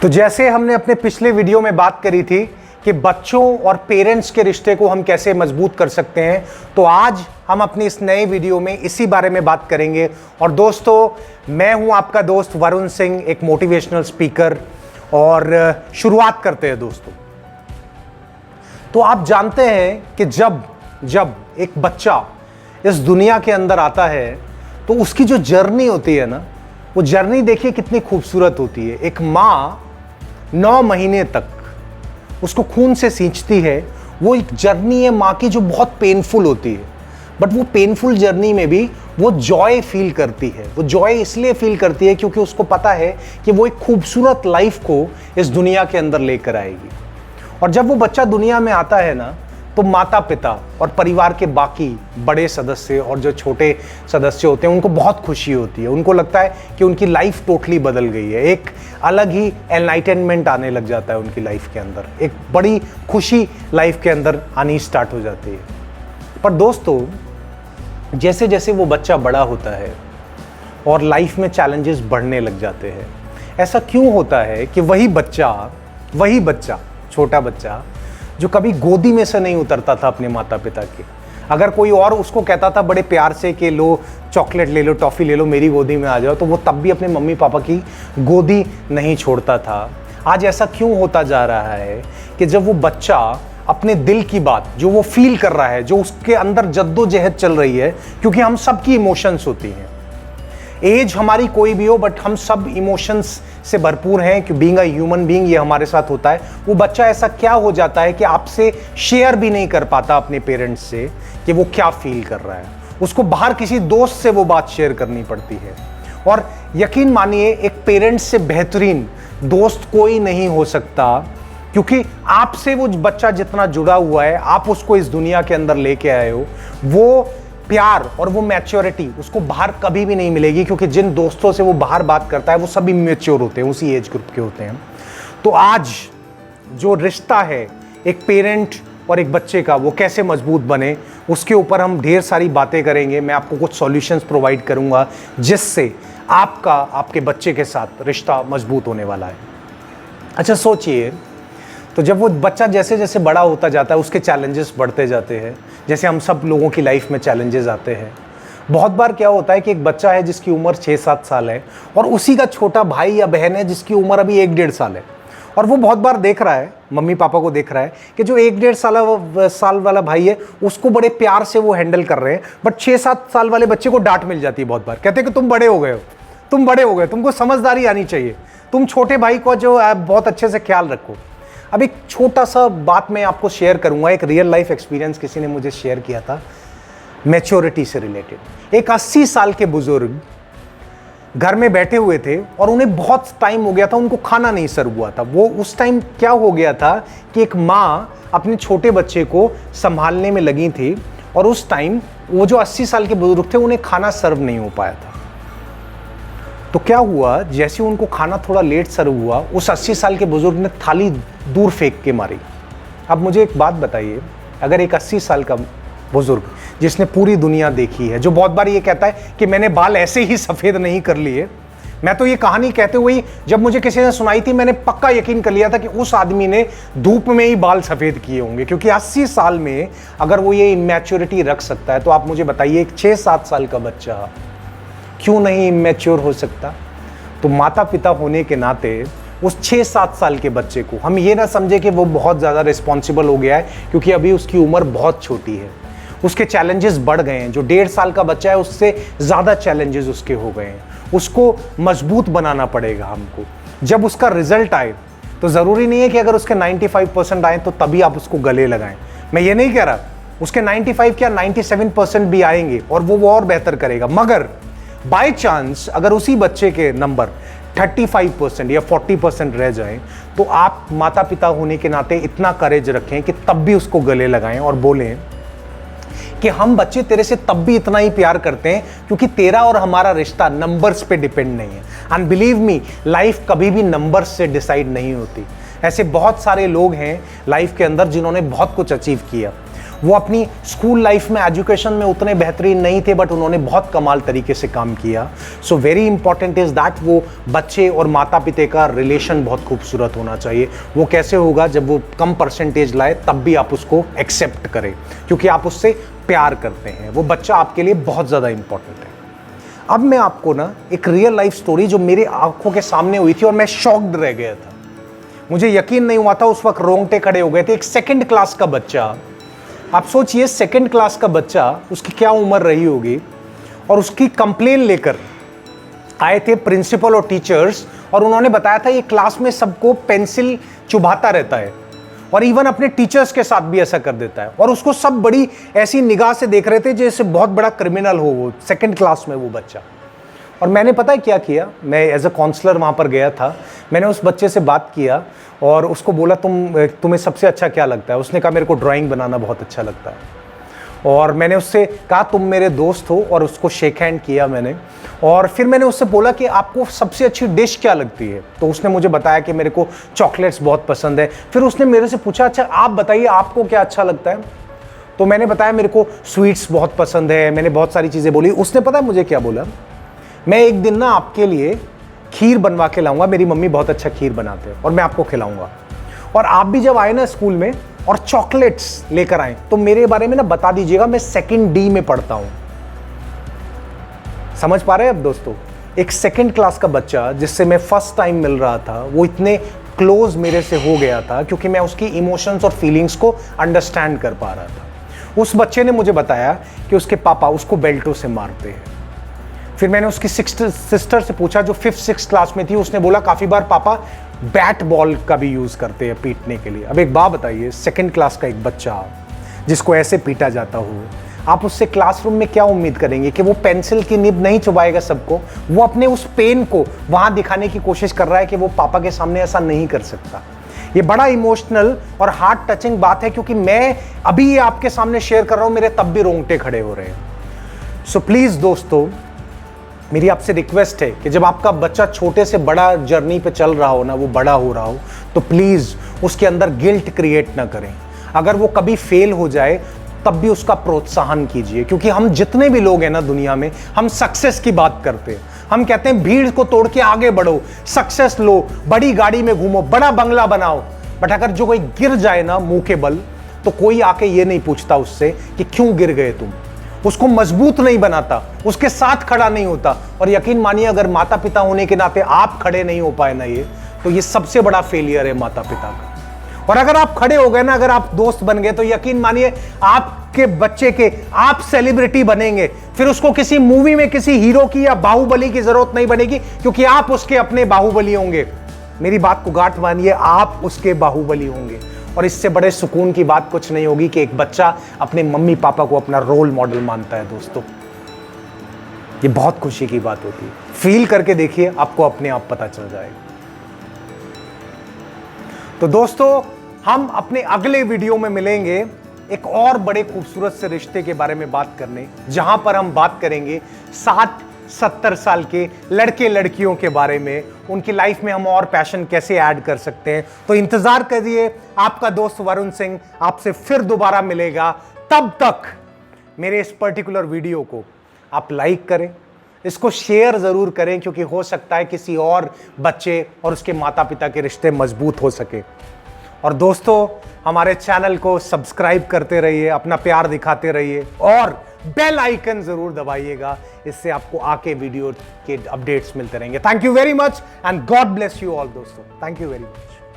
तो जैसे हमने अपने पिछले वीडियो में बात करी थी कि बच्चों और पेरेंट्स के रिश्ते को हम कैसे मजबूत कर सकते हैं, तो आज हम अपनी इस नए वीडियो में इसी बारे में बात करेंगे। और दोस्तों, मैं हूं आपका दोस्त वरुण सिंह, एक मोटिवेशनल स्पीकर। और शुरुआत करते हैं दोस्तों। तो आप जानते हैं कि जब एक बच्चा इस दुनिया के अंदर आता है तो उसकी जो जर्नी होती है ना, वो जर्नी देखिए कितनी खूबसूरत होती है। एक माँ 9 महीने तक उसको खून से सींचती है। वो एक जर्नी है माँ की जो बहुत पेनफुल होती है, बट वो पेनफुल जर्नी में भी वो जॉय फील करती है। वो जॉय इसलिए फील करती है क्योंकि उसको पता है कि वो एक खूबसूरत लाइफ को इस दुनिया के अंदर लेकर आएगी। और जब वो बच्चा दुनिया में आता है ना, तो माता पिता और परिवार के बाकी बड़े सदस्य और जो छोटे सदस्य होते हैं उनको बहुत खुशी होती है। उनको लगता है कि उनकी लाइफ टोटली बदल गई है। एक अलग ही एनलाइटनमेंट आने लग जाता है उनकी लाइफ के अंदर। एक बड़ी खुशी लाइफ के अंदर आनी स्टार्ट हो जाती है। पर दोस्तों, जैसे जैसे वो बच्चा बड़ा होता है और लाइफ में चैलेंजेस बढ़ने लग जाते हैं, ऐसा क्यों होता है कि वही बच्चा छोटा बच्चा जो कभी गोदी में से नहीं उतरता था अपने माता पिता के, अगर कोई और उसको कहता था बड़े प्यार से कि लो चॉकलेट ले लो, टॉफ़ी ले लो, मेरी गोदी में आ जाओ, तो वो तब भी अपने मम्मी पापा की गोदी नहीं छोड़ता था। आज ऐसा क्यों होता जा रहा है कि जब वो बच्चा अपने दिल की बात जो वो फील कर रहा है, जो उसके अंदर जद्दोजहद चल रही है, क्योंकि हम सबकी इमोशंस होती हैं, एज हमारी कोई भी हो, बट हम सब इमोशंस से भरपूर हैं कि बीइंग अ ह्यूमन बीइंग ये हमारे साथ होता है। वो बच्चा ऐसा क्या हो जाता है कि आपसे शेयर भी नहीं कर पाता अपने पेरेंट्स से कि वो क्या फील कर रहा है। उसको बाहर किसी दोस्त से वो बात शेयर करनी पड़ती है। और यकीन मानिए, एक पेरेंट्स से बेहतरीन दोस्त कोई नहीं हो सकता, क्योंकि आपसे वो बच्चा जितना जुड़ा हुआ है, आप उसको इस दुनिया के अंदर लेके आए हो, वो प्यार और वो मैच्योरिटी उसको बाहर कभी भी नहीं मिलेगी। क्योंकि जिन दोस्तों से वो बाहर बात करता है वो सभी मैच्योर होते हैं, उसी एज ग्रुप के होते हैं। तो आज जो रिश्ता है एक पेरेंट और एक बच्चे का, वो कैसे मजबूत बने, उसके ऊपर हम ढेर सारी बातें करेंगे। मैं आपको कुछ सॉल्यूशंस प्रोवाइड करूंगा जिससे आपके बच्चे के साथ रिश्ता मजबूत होने वाला है। अच्छा सोचिए, तो जब वो बच्चा जैसे जैसे बड़ा होता जाता है उसके चैलेंजेस बढ़ते जाते हैं। जैसे हम सब लोगों की लाइफ में चैलेंजेस आते हैं। बहुत बार क्या होता है कि एक बच्चा है जिसकी उम्र 6-7 साल है और उसी का छोटा भाई या बहन है जिसकी उम्र अभी 1-1.5 साल है। और वो बहुत बार देख रहा है, मम्मी पापा को देख रहा है कि जो 1-1.5 साल वाला भाई है उसको बड़े प्यार से वो हैंडल कर रहे हैं, बट 6-7 साल वाले बच्चे को डांट मिल जाती है बहुत बार। कहते हैं कि तुम बड़े हो गए, तुमको समझदारी आनी चाहिए, तुम छोटे भाई को जो बहुत अच्छे से ख्याल रखो। अब एक छोटा सा बात मैं आपको शेयर करूंगा। एक रियल लाइफ एक्सपीरियंस किसी ने मुझे शेयर किया था मैच्योरिटी से रिलेटेड। एक 80 साल के बुजुर्ग घर में बैठे हुए थे और उन्हें बहुत टाइम हो गया था, उनको खाना नहीं सर्व हुआ था। वो उस टाइम क्या हो गया था कि एक माँ अपने छोटे बच्चे को संभालने में लगी थी और उस टाइम वो जो 80 साल के बुजुर्ग थे उन्हें खाना सर्व नहीं हो पाया था। तो क्या हुआ, जैसे उनको खाना थोड़ा लेट सर्व हुआ, उस 80 साल के बुजुर्ग ने थाली दूर फेंक के मारी। अब मुझे एक बात बताइए, अगर एक 80 साल का बुजुर्ग जिसने पूरी दुनिया देखी है, जो बहुत बार ये कहता है कि मैंने बाल ऐसे ही सफ़ेद नहीं कर लिए, मैं तो ये कहानी कहते हुए जब मुझे किसी ने सुनाई थी मैंने पक्का यकीन कर लिया था कि उस आदमी ने धूप में ही बाल सफ़ेद किए होंगे। क्योंकि 80 साल में अगर वो ये इमैच्योरिटी रख सकता है, तो आप मुझे बताइए एक 6-7 साल का बच्चा क्यों नहीं इमैच्योर हो सकता। तो माता पिता होने के नाते उस 6-7 साल के बच्चे को हम ये ना समझे कि वो बहुत ज़्यादा रिस्पॉन्सिबल हो गया है, क्योंकि अभी उसकी उम्र बहुत छोटी है, उसके चैलेंजेस बढ़ गए हैं। जो 1.5 साल का बच्चा है उससे ज़्यादा चैलेंजेस उसके हो गए हैं। उसको मजबूत बनाना पड़ेगा हमको। जब उसका रिजल्ट आए तो ज़रूरी नहीं है कि अगर उसके 95% आए तो तभी आप उसको गले लगाएं। मैं ये नहीं कह रहा, उसके 95 क्या 97% भी आएंगे और वो और बेहतर करेगा। मगर बाय चांस अगर उसी बच्चे के नंबर 35% या 40% रह जाएं, तो आप माता पिता होने के नाते इतना करेज रखें कि तब भी उसको गले लगाएं और बोलें कि हम बच्चे तेरे से तब भी इतना ही प्यार करते हैं क्योंकि तेरा और हमारा रिश्ता नंबर्स पे डिपेंड नहीं है। एंड बिलीव मी, लाइफ कभी भी नंबर्स से डिसाइड नहीं होती। ऐसे बहुत सारे लोग हैं लाइफ के अंदर जिन्होंने बहुत कुछ अचीव किया। वो अपनी स्कूल लाइफ में एजुकेशन में उतने बेहतरीन नहीं थे, बट उन्होंने बहुत कमाल तरीके से काम किया। So very important is that वो बच्चे और माता पिता का रिलेशन बहुत खूबसूरत होना चाहिए। वो कैसे होगा? जब वो कम परसेंटेज लाए तब भी आप उसको एक्सेप्ट करें, क्योंकि आप उससे प्यार करते हैं। वो बच्चा आपके लिए बहुत ज़्यादा इंपॉर्टेंट है। अब मैं आपको ना एक रियल लाइफ स्टोरी जो मेरी आंखों के सामने हुई थी और मैं शॉक्ड रह गया था, मुझे यकीन नहीं हुआ था, उस वक्त रोंगटे खड़े हो गए थे। एक सेकंड क्लास का बच्चा, आप सोचिए सेकंड क्लास का बच्चा, उसकी क्या उम्र रही होगी, और उसकी कंप्लेन लेकर आए थे प्रिंसिपल और टीचर्स, और उन्होंने बताया था ये क्लास में सबको पेंसिल चुभाता रहता है और इवन अपने टीचर्स के साथ भी ऐसा कर देता है, और उसको सब बड़ी ऐसी निगाह से देख रहे थे जैसे बहुत बड़ा क्रिमिनल हो वो सेकंड क्लास में वो बच्चा। और मैंने पता है क्या किया, मैं एज अ काउंसलर वहाँ पर गया था, मैंने उस बच्चे से बात किया और उसको बोला तुम्हें सबसे अच्छा क्या लगता है? उसने कहा मेरे को ड्राइंग बनाना बहुत अच्छा लगता है। और मैंने उससे कहा तुम मेरे दोस्त हो, और उसको शेक हैंड किया मैंने। और फिर मैंने उससे बोला कि आपको सबसे अच्छी डिश क्या लगती है? तो उसने मुझे बताया कि मेरे को चॉकलेट्स बहुत पसंद है। फिर उसने मेरे से पूछा अच्छा आप बताइए आपको क्या अच्छा लगता है? तो मैंने बताया मेरे को स्वीट्स बहुत पसंद है, मैंने बहुत सारी चीज़ें बोली। उसने पता है मुझे क्या बोला? मैं एक दिन ना आपके लिए खीर बनवा के लाऊंगा, मेरी मम्मी बहुत अच्छा खीर बनाते हैं, और मैं आपको खिलाऊंगा, और आप भी जब आए ना स्कूल में और चॉकलेट्स लेकर आए तो मेरे बारे में ना बता दीजिएगा, मैं सेकंड डी में पढ़ता हूं। समझ पा रहे हैं अब दोस्तों? एक सेकंड क्लास का बच्चा जिससे मैं फर्स्ट टाइम मिल रहा था, वो इतने क्लोज मेरे से हो गया था क्योंकि मैं उसकी इमोशंस और फीलिंग्स को अंडरस्टैंड कर पा रहा था। उस बच्चे ने मुझे बताया कि उसके पापा उसको बेल्टों से मारते हैं। फिर मैंने उसकी सिस्टर से पूछा जो 5th-6th क्लास में थी, उसने बोला काफ़ी बार पापा बैट बॉल का भी यूज़ करते हैं पीटने के लिए। अब एक बात बताइए, सेकंड क्लास का एक बच्चा जिसको ऐसे पीटा जाता हो, आप उससे क्लासरूम में क्या उम्मीद करेंगे कि वो पेंसिल की निब नहीं चुभाएगा सबको? वो अपने उस पेन को वहाँ दिखाने की कोशिश कर रहा है कि वो पापा के सामने ऐसा नहीं कर सकता। ये बड़ा इमोशनल और हार्ट टचिंग बात है, क्योंकि मैं अभी ये आपके सामने शेयर कर रहा हूँ, मेरे तब भी रोंगटे खड़े हो रहे हैं। सो प्लीज़ दोस्तों, मेरी आपसे रिक्वेस्ट है कि जब आपका बच्चा छोटे से बड़ा जर्नी पे चल रहा हो ना, वो बड़ा हो रहा हो, तो प्लीज़ उसके अंदर गिल्ट क्रिएट ना करें। अगर वो कभी फेल हो जाए तब भी उसका प्रोत्साहन कीजिए, क्योंकि हम जितने भी लोग हैं ना दुनिया में, हम सक्सेस की बात करते हैं। हम कहते हैं भीड़ को तोड़ के आगे बढ़ो, सक्सेस लो, बड़ी गाड़ी में घूमो, बड़ा बंगला बनाओ, बट अगर जो कोई गिर जाए ना मुंह के बल, तो कोई आके ये नहीं पूछता उससे कि क्यों गिर गए तुम, उसको मजबूत नहीं बनाता, उसके साथ खड़ा नहीं होता। और यकीन मानिए, अगर माता पिता होने के नाते आप खड़े नहीं हो पाए ना, तो ये सबसे बड़ा फेलियर है माता पिता का। और अगर आप खड़े हो गए ना, अगर आप दोस्त बन गए, तो यकीन मानिए आपके बच्चे के आप सेलिब्रिटी बनेंगे। फिर उसको किसी मूवी में किसी हीरो की या बाहुबली की जरूरत नहीं बनेगी, क्योंकि आप उसके अपने बाहुबली होंगे। मेरी बात को गांठ मानिए, आप उसके बाहुबली होंगे। और इससे बड़े सुकून की बात कुछ नहीं होगी कि एक बच्चा अपने मम्मी पापा को अपना रोल मॉडल मानता है। दोस्तों, ये बहुत खुशी की बात होती है। फील करके देखिए, आपको अपने आप पता चल जाएगा। तो दोस्तों, हम अपने अगले वीडियो में मिलेंगे एक और बड़े खूबसूरत से रिश्ते के बारे में बात करने, जहां पर हम बात करेंगे 60-70 साल के लड़के लड़कियों के बारे में, उनकी लाइफ में हम और पैशन कैसे ऐड कर सकते हैं। तो इंतजार करिए, आपका दोस्त वरुण सिंह आपसे फिर दोबारा मिलेगा। तब तक मेरे इस पर्टिकुलर वीडियो को आप लाइक करें, इसको शेयर जरूर करें, क्योंकि हो सकता है किसी और बच्चे और उसके माता पिता के रिश्ते मजबूत हो सके। और दोस्तों, हमारे चैनल को सब्सक्राइब करते रहिए, अपना प्यार दिखाते रहिए, और बेल आइकन जरूर दबाइएगा। इससे आपको आके वीडियो के अपडेट्स मिलते रहेंगे। Thank you very much and God bless you all दोस्तों। Thank you very much.